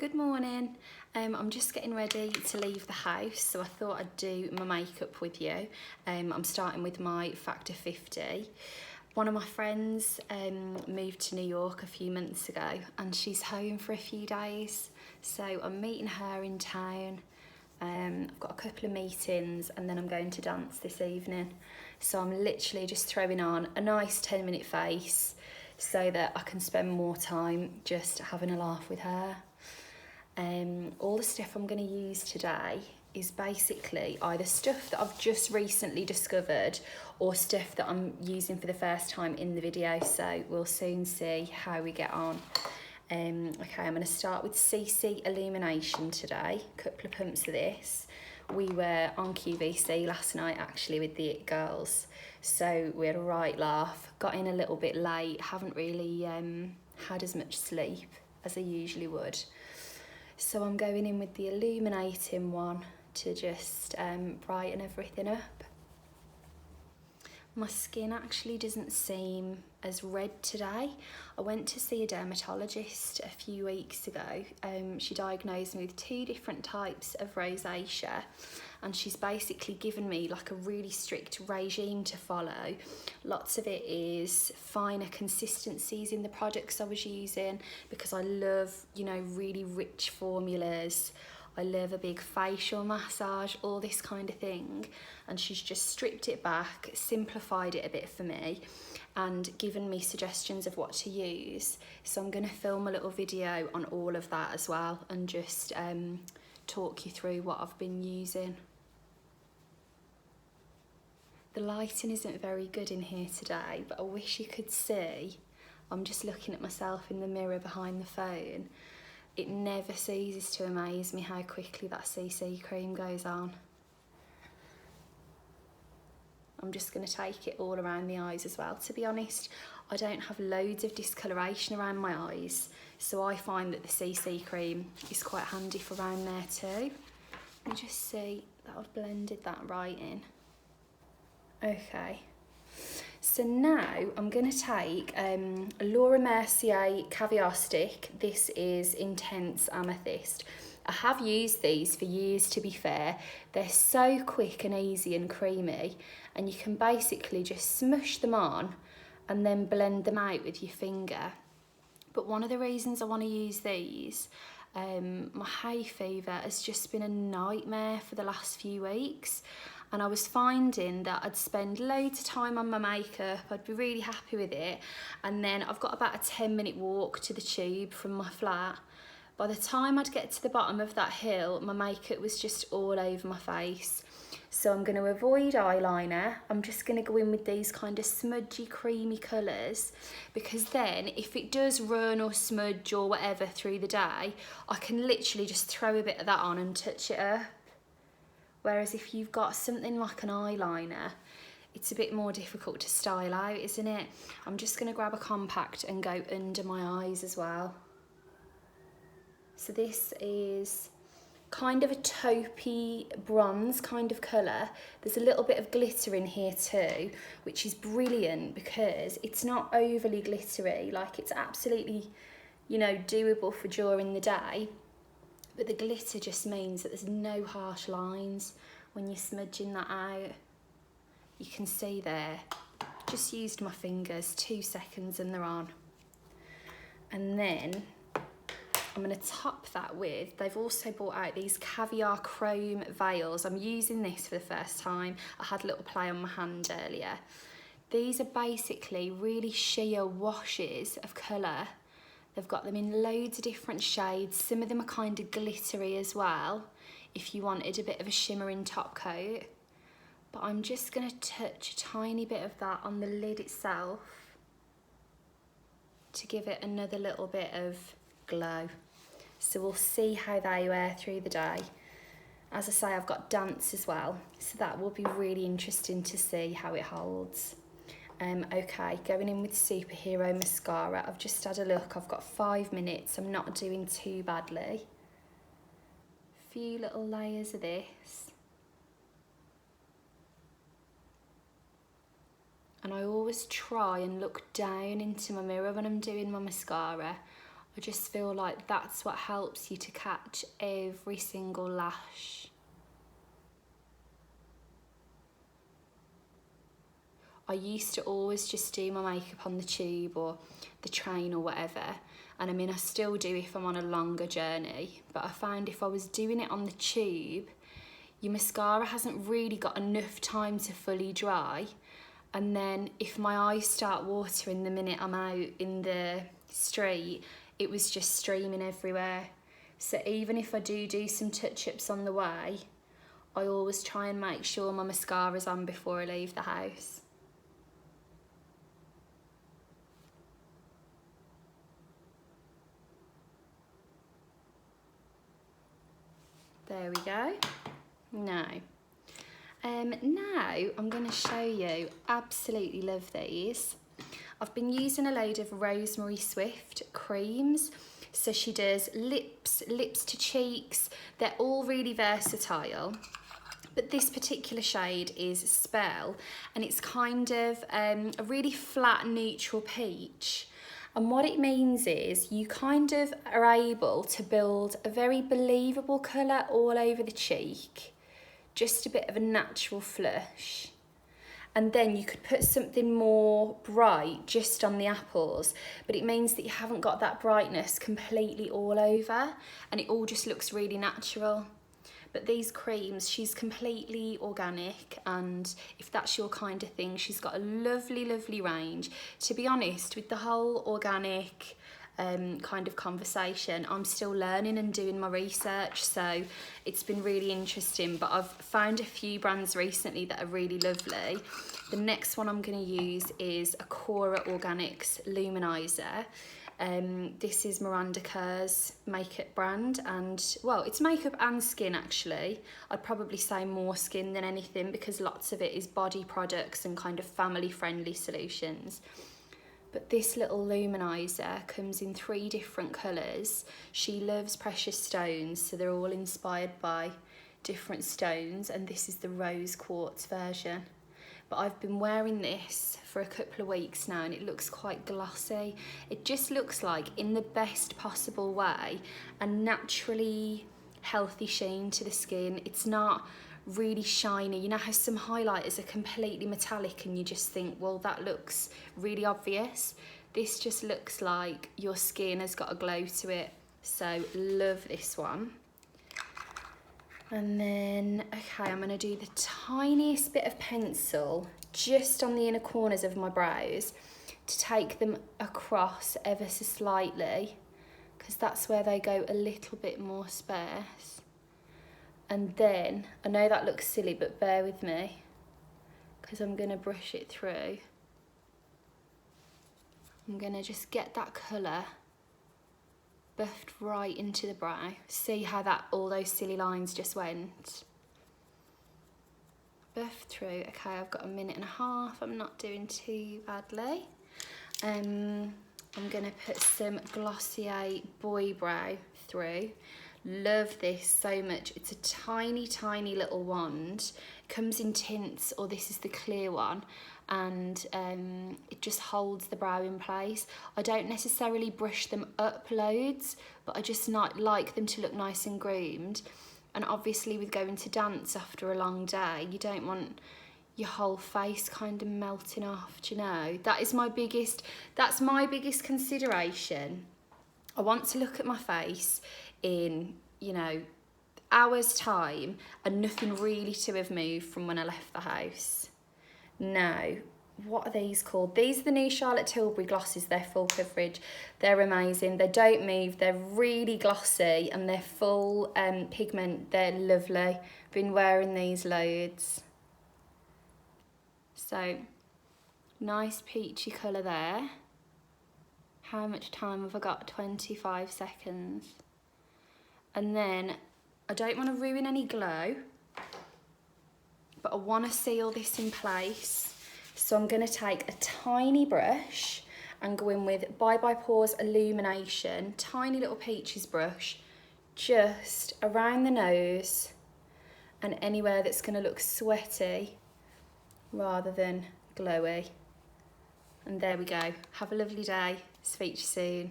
Good morning. I'm just getting ready to leave the house, so I thought I'd do my makeup with you. I'm starting with my Factor 50. One of my friends moved to New York a few months ago and she's home for a few days, so I'm meeting her in town. I've got a couple of meetings and then I'm going to dance this evening. So I'm literally just throwing on a nice 10-minute face so that I can spend more time just having a laugh with her. All the stuff I'm going to use today is basically either stuff that I've just recently discovered or stuff that I'm using for the first time in the video, so we'll soon see how we get on. Okay, I'm going to start with CC Illumination today, a couple of pumps of this. We were on QVC last night actually with the It Girls, so we had a right laugh, got in a little bit late, haven't really had as much sleep as I usually would. So I'm going in with the illuminating one to just brighten everything up. My skin actually doesn't seem as red today. I went to see a dermatologist a few weeks ago. She diagnosed me with 2 different types of rosacea, and she's basically given me like a really strict regime to follow. Lots of it is finer consistencies in the products I was using because I love, you know, really rich formulas. I love a big facial massage, all this kind of thing. And she's just stripped it back, simplified it a bit for me, and given me suggestions of what to use. So I'm going to film a little video on all of that as well and just talk you through what I've been using. The lighting isn't very good in here today, but I wish you could see. I'm just looking at myself in the mirror behind the phone. It never ceases to amaze me how quickly that CC cream goes on. I'm just going to take it all around the eyes as well. To be honest, I don't have loads of discoloration around my eyes, so I find that the CC cream is quite handy for around there too. Let me just see that I've blended that right in. Okay. So now I'm going to take a Mercier Caviar Stick. This is Intense Amethyst. I have used these for years, to be fair. They're so quick and easy and creamy, and you can basically just smush them on and then blend them out with your finger. But one of the reasons I want to use these, my hay fever has just been a nightmare for the last few weeks. And I was finding that I'd spend loads of time on my makeup, I'd be really happy with it, and then I've got about a 10-minute walk to the tube from my flat. By the time I'd get to the bottom of that hill, my makeup was just all over my face. So I'm going to avoid eyeliner. I'm just going to go in with these kind of smudgy, creamy colours, because then if it does run or smudge or whatever through the day, I can literally just throw a bit of that on and touch it up. Whereas if you've got something like an eyeliner, it's a bit more difficult to style out, isn't it? I'm just going to grab a compact and go under my eyes as well. So this is kind of a taupey bronze kind of colour. There's a little bit of glitter in here too, which is brilliant because it's not overly glittery. Like, it's absolutely, you know, doable for during the day. But the glitter just means that there's no harsh lines when you're smudging that out. You can see there, just used my fingers, 2 seconds and they're on. And then I'm going to top that with, they've also brought out these caviar chrome veils. I'm using this for the first time. I had a little play on my hand earlier. These are basically really sheer washes of colour. They've got them in loads of different shades. Some of them are kind of glittery as well, if you wanted a bit of a shimmering top coat. But I'm just going to touch a tiny bit of that on the lid itself to give it another little bit of glow. So we'll see how they wear through the day. As I say, I've got dance as well, so that will be really interesting to see how it holds. Okay, going in with Superhero Mascara. I've just had a look, I've got 5 minutes, I'm not doing too badly. A few little layers of this. And I always try and look down into my mirror when I'm doing my mascara. I just feel like that's what helps you to catch every single lash. I used to always just do my makeup on the tube or the train or whatever, and I mean I still do if I'm on a longer journey, but I find if I was doing it on the tube, your mascara hasn't really got enough time to fully dry, and then if my eyes start watering the minute I'm out in the street, it was just streaming everywhere. So even if I do some touch-ups on the way, I always try and make sure my mascara's on before I leave the house. There we go. Now I'm going to show you, absolutely love these. I've been using a load of Rosemary Swift creams. So she does lips to cheeks. They're all really versatile. But this particular shade is Spell, and it's kind of a really flat neutral peach. And what it means is you kind of are able to build a very believable colour all over the cheek, just a bit of a natural flush. And then you could put something more bright just on the apples, but it means that you haven't got that brightness completely all over, and it all just looks really natural. But these creams, she's completely organic, and if that's your kind of thing, she's got a lovely, lovely range. To be honest, with the whole organic kind of conversation, I'm still learning and doing my research, so it's been really interesting. But I've found a few brands recently that are really lovely. The next one I'm going to use is a Cora Organics Luminizer. This is Miranda Kerr's makeup brand, and well, it's makeup and skin actually. I'd probably say more skin than anything because lots of it is body products and kind of family friendly solutions. But this little luminizer comes in 3 different colours. She loves precious stones, so they're all inspired by different stones, and this is the rose quartz version. But I've been wearing this for a couple of weeks now, and it looks quite glossy. It just looks like, in the best possible way, a naturally healthy sheen to the skin. It's not really shiny. You know how some highlighters are completely metallic and you just think, well, that looks really obvious. This just looks like your skin has got a glow to it. So love this one. And then, okay, I'm going to do the tiniest bit of pencil just on the inner corners of my brows to take them across ever so slightly, because that's where they go a little bit more sparse. And then, I know that looks silly, but bear with me, because I'm going to brush it through. I'm going to just get that colour buffed right into the brow. See how that all those silly lines just went? Buff through. Okay, I've got 1.5 minutes. I'm not doing too badly. I'm going to put some Glossier Boy Brow through. Love this so much. It's a tiny, tiny little wand. It comes in tints, or this is the clear one, and it just holds the brow in place. I don't necessarily brush them up loads, but I just like them to look nice and groomed. And obviously with going to dance after a long day, you don't want your whole face kind of melting off, do you know? That's my biggest consideration. I want to look at my face in, you know, hours time and nothing really to have moved from when I left the house. Now, what are these called? These are the new Charlotte Tilbury glosses. They're full coverage. They're amazing. They don't move. They're really glossy and they're full pigment. They're lovely. Been wearing these loads. So, nice peachy colour there. How much time have I got? 25 seconds. And then, I don't want to ruin any glow, but I want to seal this in place. So I'm going to take a tiny brush and go in with Bye Bye Pores Illumination, tiny little peaches brush, just around the nose and anywhere that's going to look sweaty rather than glowy. And there we go. Have a lovely day. Speak to you soon.